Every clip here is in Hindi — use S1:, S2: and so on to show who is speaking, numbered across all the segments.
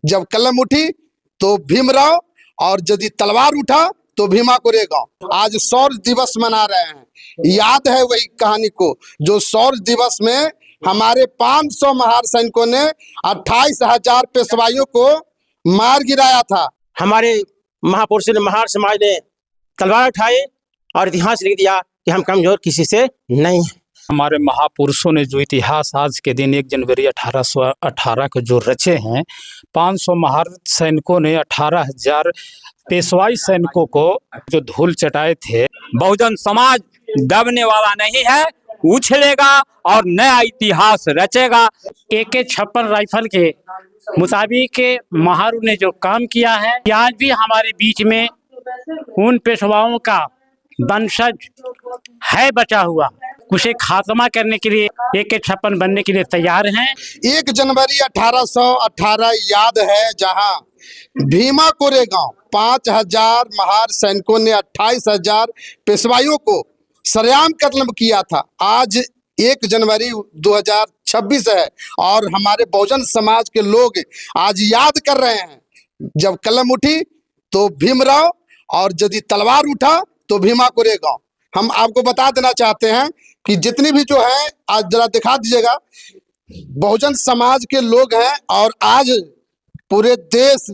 S1: जब कलम उठी तो भीमराव, और यदि तलवार उठा तो भीमा कोरेगांव। आज शौर्य दिवस मना रहे हैं। याद है वही कहानी को जो शौर्य दिवस में हमारे 500 महार सैनिकों ने 28,000 पेशवाइयों को मार गिराया था।
S2: हमारे महापुरुषों ने, महार समाज ने तलवार उठाई और इतिहास लिख दिया कि हम कमजोर किसी से नहीं हैं।
S3: हमारे महापुरुषों ने जो इतिहास आज के दिन 1 जनवरी 1818 को जो रचे हैं, 500 महार सैनिकों ने 18,000 पेशवाई सैनिकों को जो धूल चटाए थे।
S4: बहुजन समाज दबने वाला नहीं है, उछलेगा और नया इतिहास रचेगा।
S5: AK-56 राइफल के मुताबिक के महारू ने जो काम किया है, आज भी हमारे बीच में उन पेशवाओं का वंशज है बचा हुआ। उसे खात्मा करने के लिए AK-56 बनने के लिए तैयार हैं।
S1: 1 जनवरी 1818 याद है, जहां भीमा कोरेगांव 5,000 महार सैनिकों ने 28,000 पेशवाइयों को सरेआम कत्ल किया था। आज 1 जनवरी 2026 है और हमारे बहुजन समाज के लोग आज याद कर रहे हैं। जब कलम उठी तो भीमराव, और यदि तलवार उठा तो भीमा कोरेगांव। हम आपको बता देना चाहते हैं कि जितनी भी जो है, आज जरा दिखा दीजिएगा, बहुजन समाज के लोग हैं। और आज पूरे देश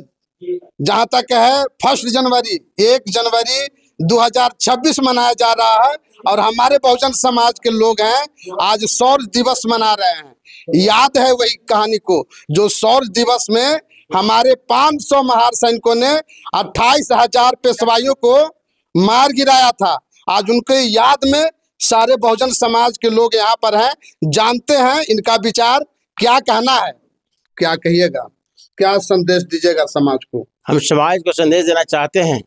S1: जहां तक है 1 जनवरी 2026 मनाया जा रहा है और हमारे बहुजन समाज के लोग हैं आज शौर्य दिवस मना रहे हैं। याद है वही कहानी को जो शौर्य दिवस में हमारे 500 महार सैनिकों ने 28,000 पेशवाइयों को मार गिराया था। आज उनके याद में सारे बहुजन समाज के लोग यहाँ पर हैं, जानते हैं इनका विचार क्या कहना है। क्या कहिएगा, क्या संदेश दीजिएगा समाज को?
S2: हम समाज को संदेश देना चाहते हैं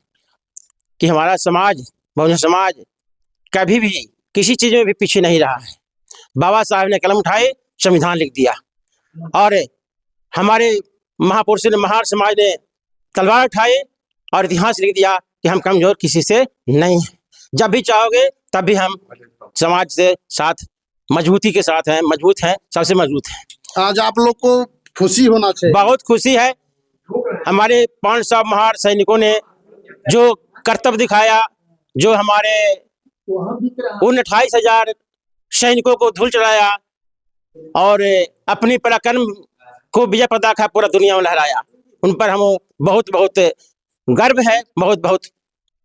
S2: कि हमारा समाज, बहुजन समाज कभी भी किसी चीज में भी पीछे नहीं रहा है। बाबा साहब ने कलम उठाए, संविधान लिख दिया, और हमारे महापुरुषों ने, महार समाज ने तलवार उठाई और इतिहास लिख दिया कि हम कमजोर किसी से नहीं हैं। जब भी चाहोगे तब भी हम समाज से साथ मजबूती के साथ हैं, मजबूत हैं, सबसे मजबूत हैं।
S1: आज आप लोग को खुशी होना चाहिए।
S2: बहुत खुशी है। हमारे 500 महार सैनिकों ने जो कर्तव्य दिखाया, जो हमारे उन 28,000 सैनिकों को धूल चढ़ाया और अपनी पराक्रम को विजय पताका पूरा दुनिया में लहराया, उन पर हम बहुत बहुत गर्व है, बहुत बहुत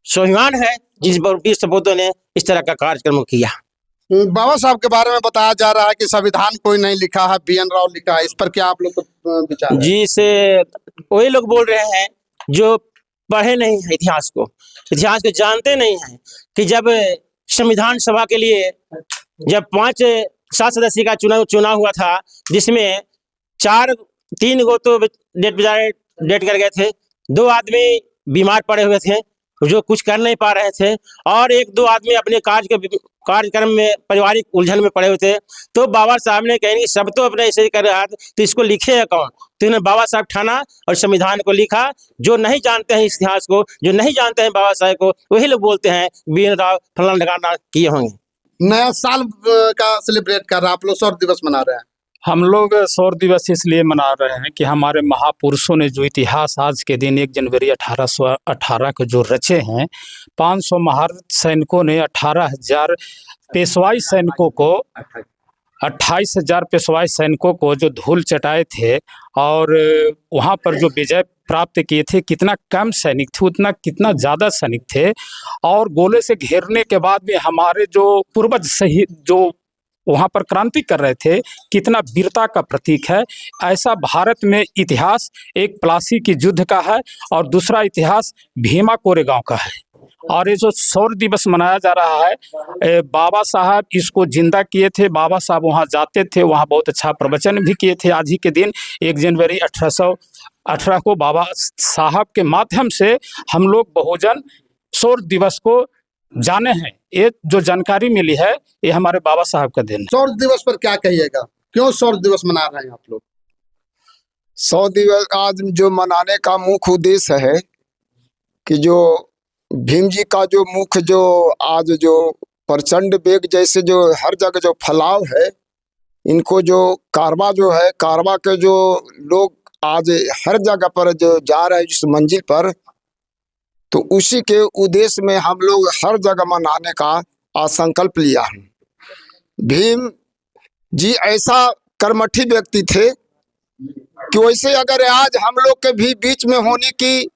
S2: स्वाभिमान है जिस वीर सपूतों ने इस तरह का कार्यक्रम किया।
S1: बाबा साहब के बारे में बताया जा रहा है कि संविधान कोई नहीं लिखा है, BN राव लिखा है। इस पर क्या आप लोग को विचार है?
S2: जी, से वही लोग बोल रहे हैं जो पढ़े नहीं है इतिहास को जानते नहीं हैं कि जब संविधान सभा के लिए जब 5-7 सदस्य का चुनाव हुआ था, जिसमें 3 गो तो डेट कर गए थे, 2 आदमी बीमार पड़े हुए थे जो कुछ कर नहीं पा रहे थे, और 1-2 आदमी अपने कार्यक्रम में पारिवारिक उलझन में पड़े हुए थे। तो बाबा साहब ने कहीं सब तो अपने ऐसे ही कर रहा था, तो इसको लिखे कौन? तो इन्होंने बाबा साहब ठाना और संविधान को लिखा। जो नहीं जानते हैं इस इतिहास को, जो नहीं जानते हैं बाबा साहब को, वही लोग बोलते हैं BN राव फलाना ढकाना किए होंगे।
S1: नया साल का सेलिब्रेट कर रहा, आप लोग शौर्य दिवस मना रहे हैं।
S3: हम लोग शौर्य दिवस इसलिए मना रहे हैं कि हमारे महापुरुषों ने जो इतिहास आज के दिन 1 जनवरी 1818 को जो रचे हैं, 500 महार सैनिकों ने 18,000 पेशवाई सैनिकों को 28,000 पेशवाई सैनिकों को जो धूल चटाए थे और वहाँ पर जो विजय प्राप्त किए थे। कितना कम सैनिक थे, उतना कितना ज़्यादा सैनिक थे, और गोले से घेरने के बाद भी हमारे जो पूर्वज सही जो वहाँ पर क्रांति कर रहे थे, कितना वीरता का प्रतीक है। ऐसा भारत में इतिहास एक प्लासी की युद्ध का है और दूसरा इतिहास भीमा कोरेगांव का है। और ये जो शौर्य दिवस मनाया जा रहा है, बाबा साहब इसको जिंदा किए थे। बाबा साहब वहाँ जाते थे, वहाँ बहुत अच्छा प्रवचन भी किए थे। आज ही के दिन 1 जनवरी 1818 को बाबा साहब के माध्यम से हम लोग बहुजन शौर्य दिवस को जाने हैं। ये जो जानकारी मिली है ये हमारे बाबा साहब का दिन।
S1: शौर्य दिवस पर क्या कहिएगा, क्यों शौर्य दिवस मना रहे हैं आप लोग?
S6: शौर्य दिवस आज जो मनाने का मुख्य उद्देश्य है कि जो भीम जी का जो मुख्य जो आज जो प्रचंड वेग जैसे जो हर जगह जो फैलाव है, इनको जो कारवा जो है, कारवा के जो लोग आज हर जगह पर जो जा रहे हैं इस मंजिल पर, तो उसी के उद्देश्य में हम लोग हर जगह मनाने का संकल्प लिया है। भीम जी ऐसा कर्मठी व्यक्ति थे कि वैसे अगर आज हम लोग के भी बीच में होने की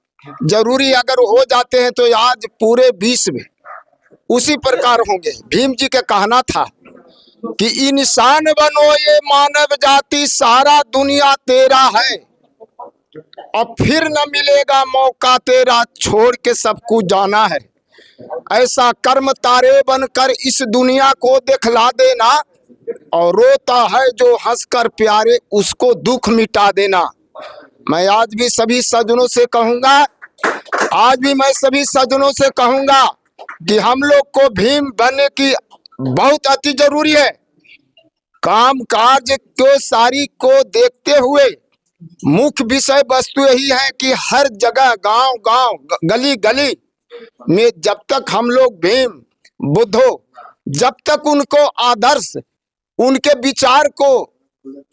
S6: जरूरी अगर हो जाते हैं तो आज पूरे विश्व में उसी प्रकार होंगे। भीम जी का कहना था कि इंसान बनो ये मानव जाति, सारा दुनिया तेरा है, अब फिर न मिलेगा मौका तेरा, छोड़ के सब कुछ जाना है। ऐसा कर्म तारे बनकर इस दुनिया को दिखला देना, और रोता है जो हंसकर प्यारे, उसको दुख मिटा देना। मैं आज भी सभी सज्जनों से कहूंगा, आज भी मैं सभी सज्जनों से कहूंगा कि हम लोग को भीम बनने की बहुत अति जरूरी है। काम काज को सारी को देखते हुए मुख्य विषय वस्तु यही है कि हर जगह गांव गांव गली गली में जब तक हम लोग भीम बुद्धो, जब तक उनको आदर्श उनके विचार को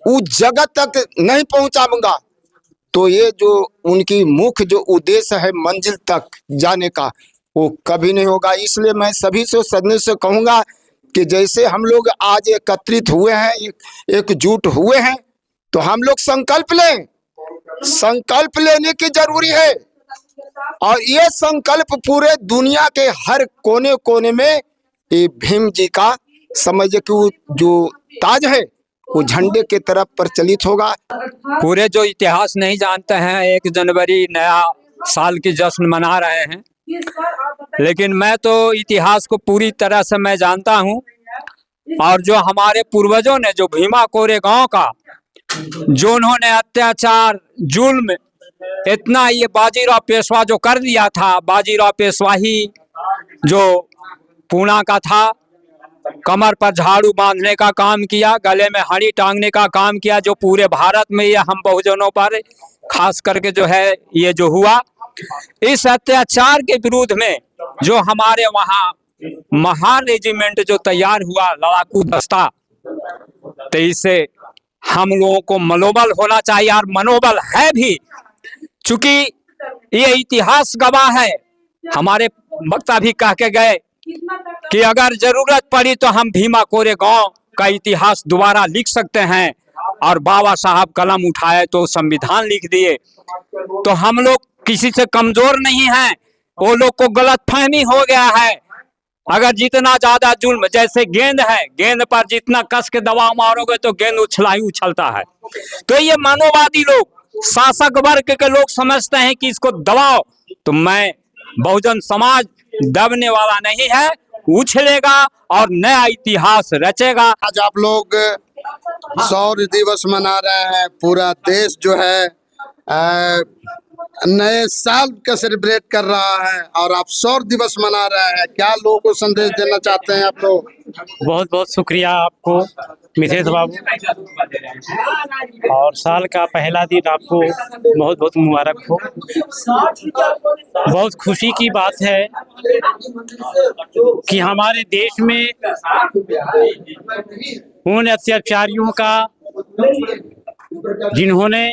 S6: उस जगह तक नहीं पहुंचाऊंगा, तो ये जो उनकी मुख्य जो उद्देश्य है मंजिल तक जाने का, वो कभी नहीं होगा। इसलिए मैं सभी से सदन से कहूंगा कि जैसे हम लोग आज एकत्रित हुए हैं, एकजुट हुए हैं, तो हम लोग संकल्प लें। संकल्प लेने की जरूरी है, और ये संकल्प पूरे दुनिया के हर कोने कोने में ये भीम जी का समझिए कि वो जो ताज है वो झंडे के तरफ प्रचलित होगा।
S4: पूरे जो इतिहास नहीं जानते हैं, 1 जनवरी नया साल की जश्न मना रहे हैं, लेकिन मैं तो इतिहास को पूरी तरह से मैं जानता हूं। और जो हमारे पूर्वजों ने जो भीमा कोरेगांव का जो उन्होंने अत्याचार जुल्म इतना, ये बाजीराव पेशवा जो कर दिया था, बाजीराव पेशवा ही जो पूना का था, कमर पर झाड़ू बांधने का काम किया, गले में हड़ी टांगने का काम किया, जो पूरे भारत में ये हम बहुजनों पर खास करके जो है ये जो हुआ, इस अत्याचार के विरुद्ध में जो हमारे वहाँ महार रेजिमेंट जो तैयार हुआ, लड़ाकू दस्ता, तो इससे हम लोगों को मनोबल होना चाहिए, और मनोबल है भी, चूंकि ये इतिहास गवाह है। हमारे वक्ता भी कह के गए कि अगर जरूरत पड़ी तो हम भीमा कोरेगांव का इतिहास दोबारा लिख सकते हैं, और बाबा साहब कलम उठाए तो संविधान लिख दिए। तो हम लोग किसी से कमजोर नहीं हैं, वो लोग को गलतफहमी हो गया है। अगर जितना ज्यादा जुल्म, जैसे गेंद है, गेंद पर जितना कस के दबाव मारोगे तो गेंद उछला ही उछलता है। तो ये मानववादी लोग, शासक वर्ग के लोग समझते हैं कि इसको दबाओ, तो मैं बहुजन समाज दबने वाला नहीं है, उछलेगा और नया इतिहास रचेगा।
S1: आज आप लोग शौर्य दिवस मना रहे हैं, पूरा देश जो है नए साल का सेलिब्रेट कर रहा है, और आप शौर्य दिवस मना रहे हैं। क्या लोगों को संदेश देना चाहते हैं आप लोग?
S5: बहुत बहुत शुक्रिया आपको मिथेश बाबू, और साल का पहला दिन आपको बहुत बहुत मुबारक हो। बहुत खुशी की बात है कि हमारे देश में उन अत्याचारियों का जिन्होंने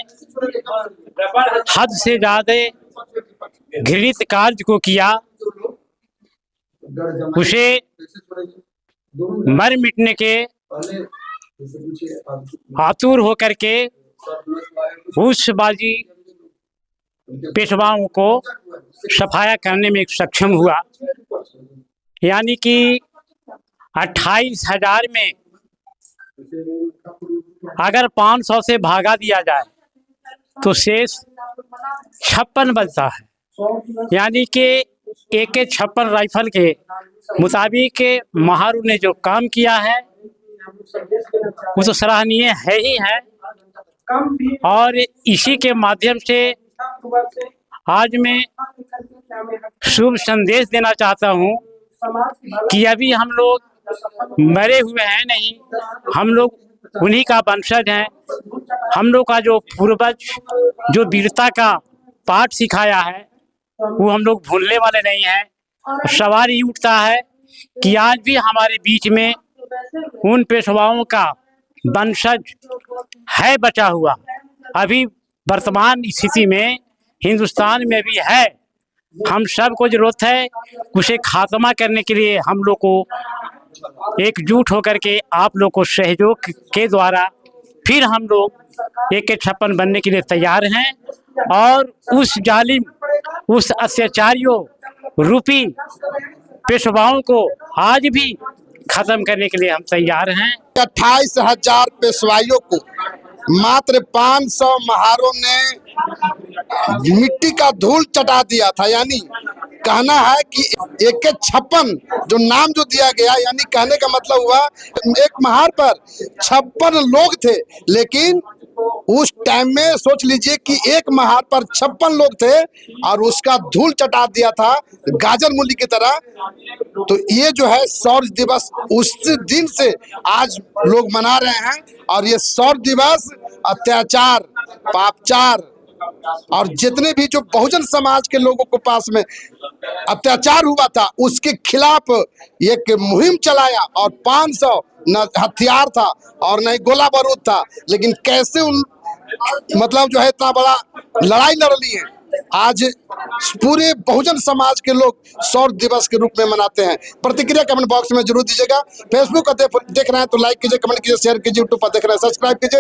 S5: हद से ज्यादा घृणित कार्य को किया, उसे मर मिटने के आतुर होकर के उस बाजी पेशवाओं को सफाया करने में सक्षम हुआ। यानी कि 28,000 में अगर 500 से भागा दिया जाए तो शेष 56 बनता है। यानी कि AK-56 राइफल के मुताबिक महारू ने जो काम किया है वो तो सराहनीय है ही है, और इसी के माध्यम से आज मैं शुभ संदेश देना चाहता हूँ कि अभी हम लोग मरे हुए हैं नहीं, हम लोग उन्हीं का वंशज हैं। हम लोग का जो पूर्वज जो वीरता का पाठ सिखाया है वो हम लोग भूलने वाले नहीं हैं। सवाल ये उठता है कि आज भी हमारे बीच में उन पेशवाओं का वंशज है बचा हुआ। अभी वर्तमान स्थिति में हिंदुस्तान में भी है। हम सब को जरूरत है उसे खात्मा करने के लिए हम लोग को एकजुट होकर के आप लोग को सहयोग के द्वारा फिर हम लोग एक 56 बनने के लिए तैयार हैं और उस जालिम, उस अत्याचारियों रूपी पेशवाओं को आज भी खत्म करने के लिए हम तैयार हैं।
S1: 28,000 पेशवाइयों को मात्र 500 महारों ने मिट्टी का धूल चटा दिया था। यानी कहना है कि एक 56 जो नाम जो दिया गया, यानी कहने का मतलब हुआ एक महार पर 56 लोग थे, लेकिन उस टाइम में सोच लीजिए कि एक महार पर 56 लोग थे और उसका धूल चटा दिया था गाजर मूली की तरह। तो ये जो है शौर्य दिवस उस दिन से आज लोग मना रहे हैं और ये शौर्य दिवस अत्याचार, पापचार और जितने भी जो बहुजन समाज के लोगों को पास में अत्याचार हुआ था उसके खिलाफ एक मुहिम चलाया और 500 न हथियार था और न ही गोला बारूद था, लेकिन कैसे उन मतलब जो है इतना बड़ा लड़ाई लड़ ली है। आज पूरे बहुजन समाज के लोग शौर्य दिवस के रूप में मनाते हैं। प्रतिक्रिया कमेंट बॉक्स में जरूर दीजिएगा। फेसबुक पर देख रहे हैं तो लाइक कीजिए, कमेंट कीजिए, शेयर कीजिए, यूट्यूब पर देख रहे हैं सब्सक्राइब कीजिए।